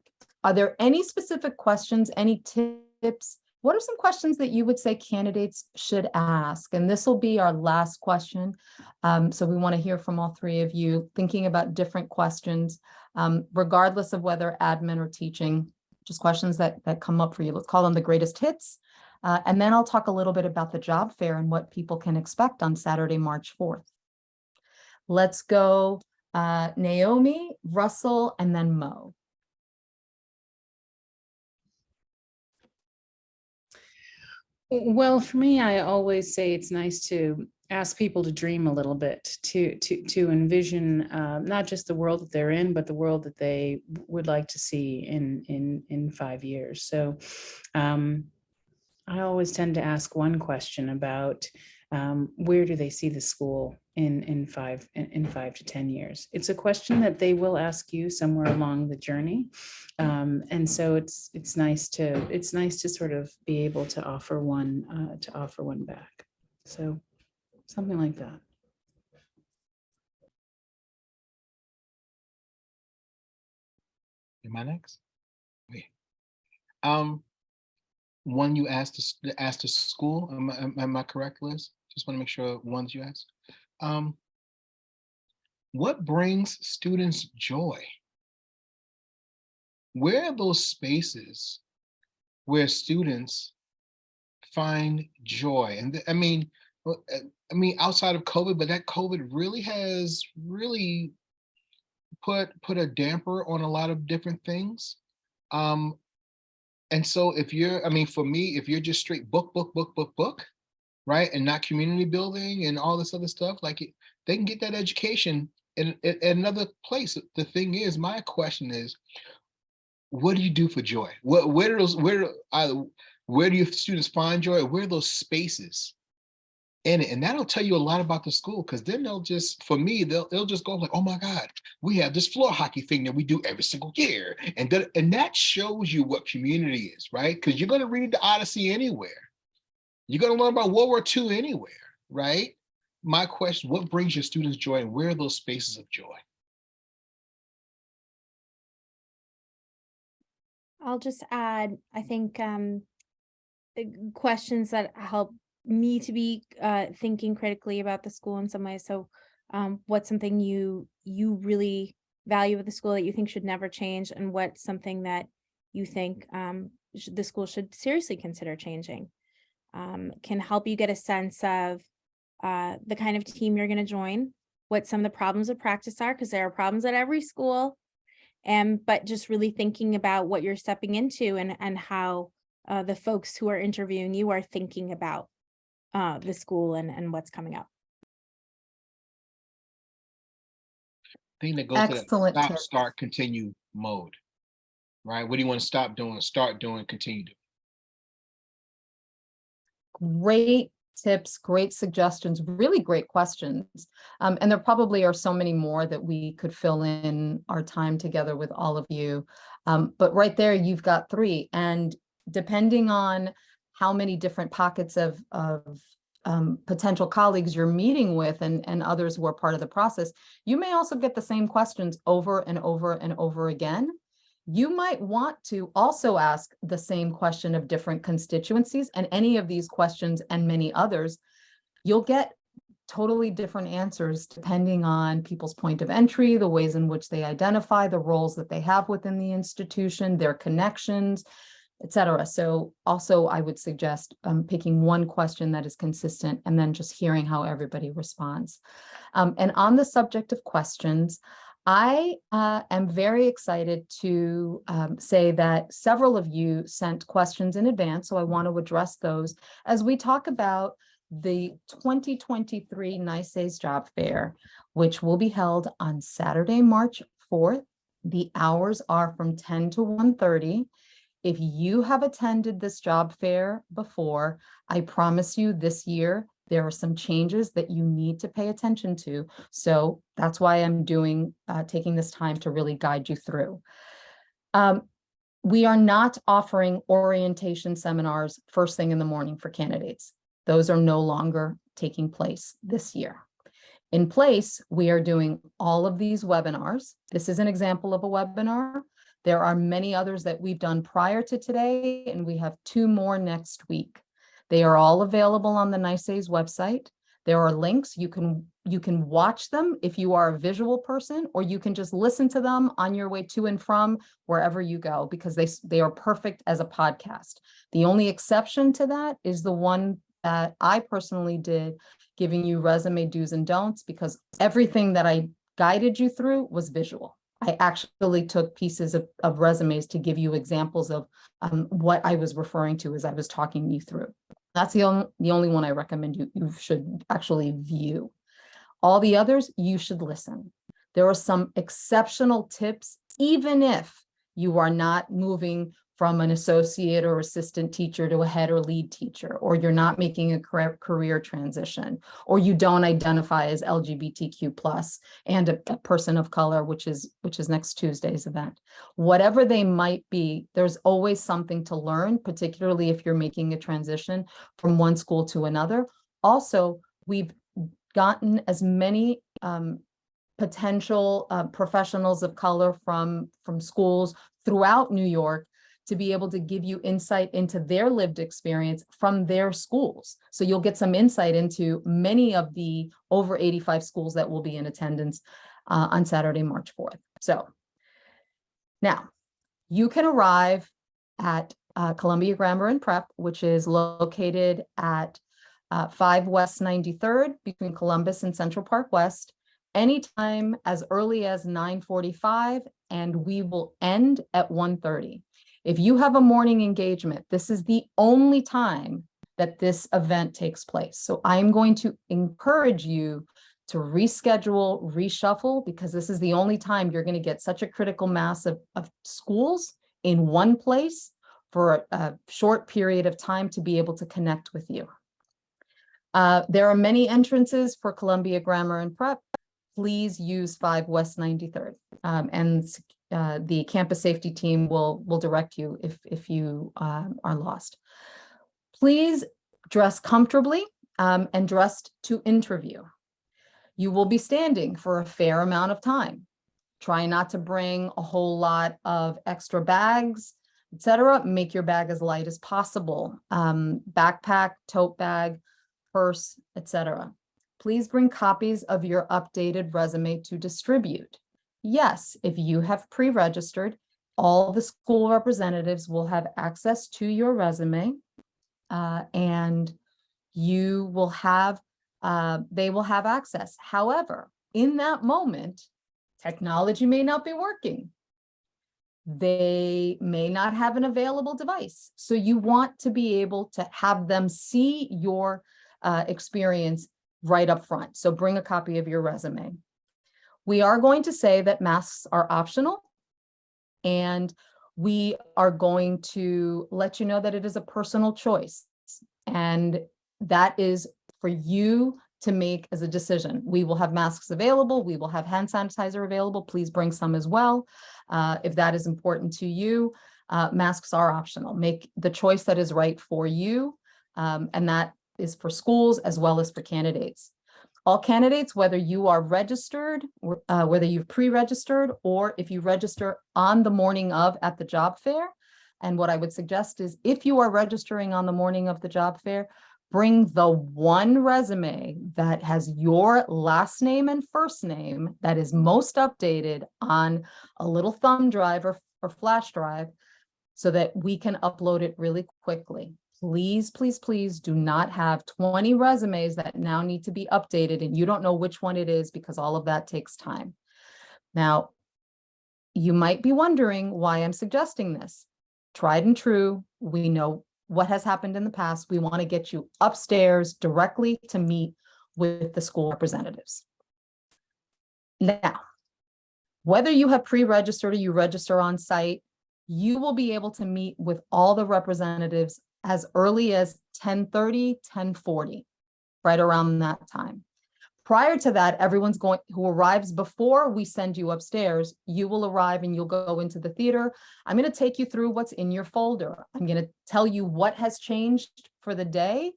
A: there any specific questions, any tips? What are some questions that you would say candidates should ask? And this will be our last question. So we want to hear from all three of you thinking about different questions, regardless of whether admin or teaching, just questions that come up for you. Let's call them the greatest hits. And then I'll talk a little bit about the job fair and what people can expect on Saturday, March 4th. Let's go Naomi, Russell, and then Mo.
B: Well, for me, I always say it's nice to ask people to dream a little bit, to envision not just the world that they're in, but the world that they would like to see in 5 years. So I always tend to ask one question about where do they see the school in 5 to 10 years. It's a question that they will ask you somewhere along the journey, and so it's nice to sort of be able to offer one back. So something like that.
D: Am I next? Wait. One you asked the school. Am I correct, Liz? Just want to make sure ones you asked. What brings students joy? Where are those spaces where students find joy? And I mean, outside of COVID, but that COVID really has put a damper on a lot of different things. And so if you're, for me, if you're just straight book, right, and not community building and all this other stuff, they can get that education in another place. The thing is, my question is, what do you do for joy? Where do your students find joy? Where are those spaces in it. And that'll tell you a lot about the school, because then they'll just, for me, they'll just go like, oh my God, we have this floor hockey thing that we do every single year. And that shows you what community is, right? Because you're going to read the Odyssey anywhere. You're going to learn about World War II anywhere, right? My question, what brings your students joy, and where are those spaces of joy?
C: I'll just add, I think questions that help me to be thinking critically about the school in some ways. So what's something you really value with the school that you think should never change, and what's something that you think the school should seriously consider changing? Can help you get a sense of the kind of team you're going to join, what some of the problems of practice are, because there are problems at every school, but just really thinking about what you're stepping into, and how the folks who are interviewing you are thinking about the school and what's coming up.
D: Thing that goes to that
A: Excellent
D: stop,
A: tip.
D: start, continue mode, right? What do you want to stop doing, start doing, continue doing?
A: Great tips, great suggestions, really great questions. And there probably are so many more that we could fill in our time together with all of you. But right there, you've got 3. And depending on how many different pockets of potential colleagues you're meeting with, and others who are part of the process, you may also get the same questions over and over and over again. You might want to also ask the same question of different constituencies, and any of these questions and many others, you'll get totally different answers depending on people's point of entry, the ways in which they identify, the roles that they have within the institution, their connections, etc. So also I would suggest picking one question that is consistent, and then just hearing how everybody responds. And on the subject of questions, I am very excited to say that several of you sent questions in advance, so I want to address those as we talk about the 2023 NYSAIS Job Fair, which will be held on Saturday, March 4th. The hours are from 10 to 1:30. If you have attended this job fair before, I promise you this year, there are some changes that you need to pay attention to. So that's why I'm taking this time to really guide you through. We are not offering orientation seminars first thing in the morning for candidates. Those are no longer taking place this year. In place, we are doing all of these webinars. This is an example of a webinar. There are many others that we've done prior to today, and we have 2 more next week. They are all available on the NYSAIS website. There are links. You can watch them if you are a visual person, or you can just listen to them on your way to and from wherever you go, because they are perfect as a podcast. The only exception to that is the one that I personally did, giving you resume do's and don'ts, because everything that I guided you through was visual. I actually took pieces of resumes to give you examples of what I was referring to as I was talking you through. That's the only one I recommend you should actually view. All the others, you should listen. There are some exceptional tips, even if you are not moving from an associate or assistant teacher to a head or lead teacher, or you're not making a career transition, or you don't identify as LGBTQ+ and a person of color, which is next Tuesday's event. Whatever they might be, there's always something to learn, particularly if you're making a transition from one school to another. Also, we've gotten as many potential professionals of color from schools throughout New York to be able to give you insight into their lived experience from their schools. So you'll get some insight into many of the over 85 schools that will be in attendance on Saturday, March 4th. So now you can arrive at Columbia Grammar and Prep, which is located at 5 West 93rd between Columbus and Central Park West, anytime as early as 9:45, and we will end at 1:30. If you have a morning engagement, this is the only time that this event takes place. So I'm going to encourage you to reschedule, reshuffle, because this is the only time you're going to get such a critical mass of schools in one place for a short period of time to be able to connect with you. There are many entrances for Columbia Grammar and Prep. Please use 5 West 93rd. And the campus safety team will direct you if you are lost. Please dress comfortably and dressed to interview. You will be standing for a fair amount of time. Try not to bring a whole lot of extra bags, etc. Make your bag as light as possible. Backpack, tote bag, purse, etc. Please bring copies of your updated resume to distribute. Yes, if you have pre-registered, all the school representatives will have access to your resume, and you will have, they will have access. However, in that moment, technology may not be working. They may not have an available device. So you want to be able to have them see your experience right up front. So bring a copy of your resume. We are going to say that masks are optional, and we are going to let you know that it is a personal choice, and that is for you to make as a decision. We will have masks available. We will have hand sanitizer available. Please bring some as well. If that is important to you, masks are optional. Make the choice that is right for you, and that is for schools as well as for candidates. All candidates, whether you are registered, whether you've pre-registered, or if you register on the morning of at the job fair. And what I would suggest is if you are registering on the morning of the job fair, bring the one resume that has your last name and first name that is most updated on a little thumb drive or flash drive so that we can upload it really quickly. Please, please, please do not have 20 resumes that now need to be updated and you don't know which one it is, because all of that takes time. Now, you might be wondering why I'm suggesting this. Tried and true, we know what has happened in the past. We want to get you upstairs directly to meet with the school representatives. Now, whether you have pre-registered or you register on site, you will be able to meet with all the representatives as early as 10:30, 10:40, right around that time. Prior to that, everyone's going who arrives before we send you upstairs, you will arrive and you'll go into the theater. I'm going to take you through what's in your folder. I'm going to tell you what has changed for the day.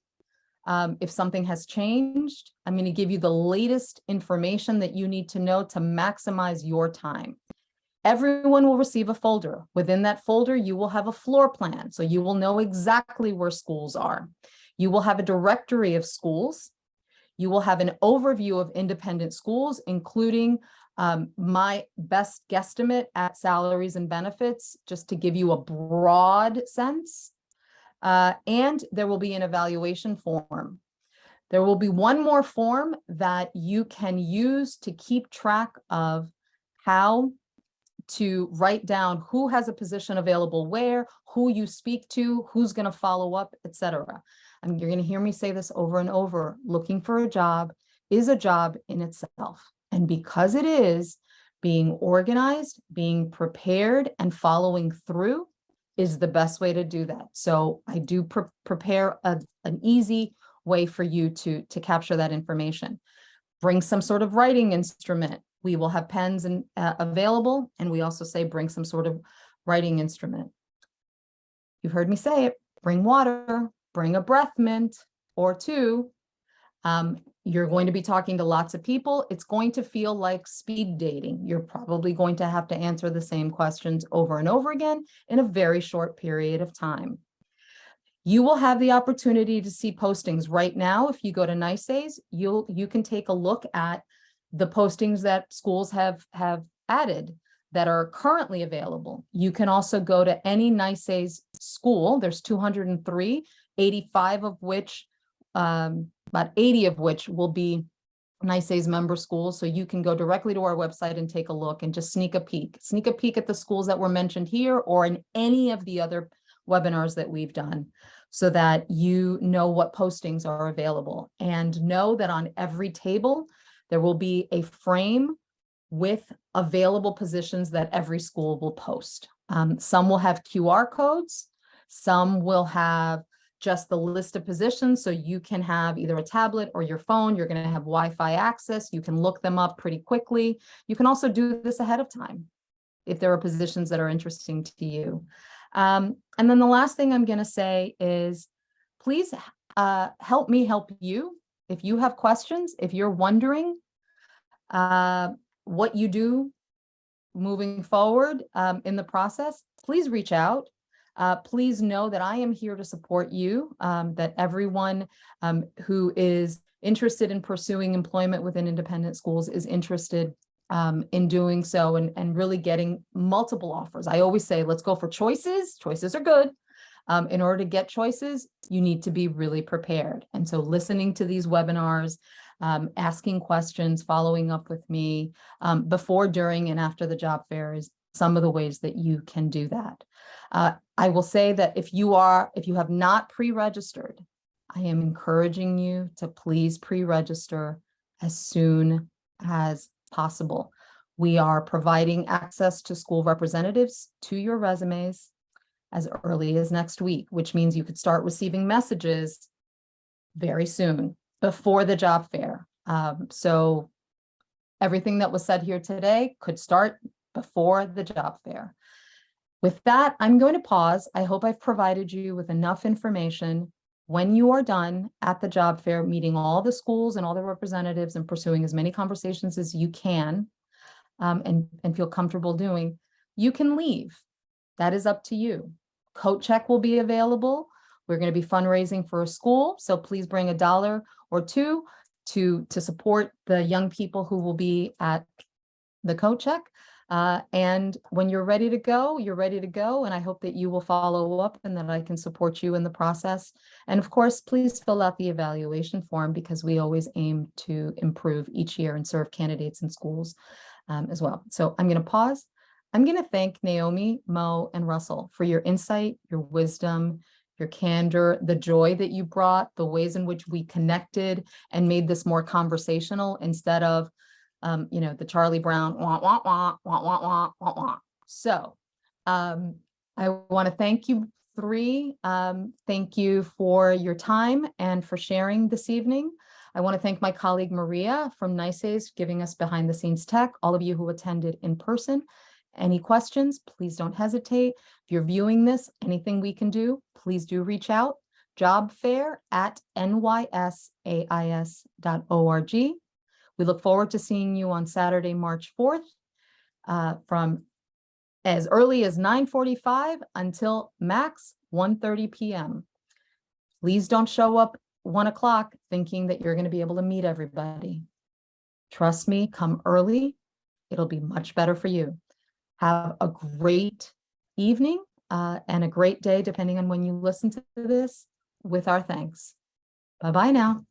A: If something has changed, I'm going to give you the latest information that you need to know to maximize your time. Everyone will receive a folder. Within that folder, you will have a floor plan, so you will know exactly where schools are. You will have a directory of schools. You will have an overview of independent schools, including my best guesstimate at salaries and benefits, just to give you a broad sense. And there will be an evaluation form. There will be one more form that you can use to keep track of how to write down who has a position available where, who you speak to, who's going to follow up, etc. And you're going to hear me say this over and over. Looking for a job is a job in itself. And because it is, being organized, being prepared, and following through is the best way to do that. So I do prepare an easy way for you to capture that information. Bring some sort of writing instrument. We will have pens available, and we also say bring some sort of writing instrument. You've heard me say it, bring water, bring a breath mint or two. You're going to be talking to lots of people. It's going to feel like speed dating. You're probably going to have to answer the same questions over and over again in a very short period of time. You will have the opportunity to see postings right now. If you go to NYSAIS, you can take a look at the postings that schools have added that are currently available. You can also go to any NYSAIS school. There's 203, 85 of which, about 80 of which will be NYSAIS member schools. So you can go directly to our website and take a look and just sneak a peek at the schools that were mentioned here or in any of the other webinars that we've done, so that you know what postings are available, and know that on every table, there will be a frame with available positions that every school will post. Some will have QR codes, some will have just the list of positions. So you can have either a tablet or your phone. You're going to have Wi-Fi access. You can look them up pretty quickly. You can also do this ahead of time if there are positions that are interesting to you. And then the last thing I'm going to say is, please help me help you. If you have questions, if you're wondering what you do moving forward in the process, please reach out. Please know that I am here to support you, that everyone who is interested in pursuing employment within independent schools is interested in doing so and really getting multiple offers. I always say, let's go for choices. Choices are good. In order to get choices, you need to be really prepared. And so listening to these webinars, asking questions, following up with me before, during, and after the job fair is some of the ways that you can do that. I will say that if you have not pre-registered, I am encouraging you to please pre-register as soon as possible. We are providing access to school representatives to your resumes as early as next week, which means you could start receiving messages very soon before the job fair. So everything that was said here today could start before the job fair. With that, I'm going to pause. I hope I've provided you with enough information. When you are done at the job fair, meeting all the schools and all the representatives and pursuing as many conversations as you can and feel comfortable doing, you can leave. That is up to you. Coat check will be available. We're going to be fundraising for a school, so please bring $1 or $2 to support the young people who will be at the coat check. And when you're ready to go, you're ready to go. And I hope that you will follow up and that I can support you in the process. And of course, please fill out the evaluation form because we always aim to improve each year and serve candidates in schools as well. So I'm going to pause. I'm going to thank Naomi, Mo, and Russell for your insight, your wisdom, your candor, the joy that you brought, the ways in which we connected and made this more conversational instead of the Charlie Brown, wah, wah, wah, wah, wah, wah, wah, wah. So I want to thank you three. Thank you for your time and for sharing this evening. I want to thank my colleague Maria from NYSAIS giving us behind the scenes tech, all of you who attended in person. Any questions, please don't hesitate. If you're viewing this, anything we can do, please do reach out. jobfair@nysais.org. We look forward to seeing you on Saturday, March 4th, from as early as 9:45 until max 1:30 p.m. Please don't show up 1 o'clock thinking that you're going to be able to meet everybody. Trust me, come early. It'll be much better for you. Have a great evening and a great day, depending on when you listen to this, with our thanks. Bye-bye now.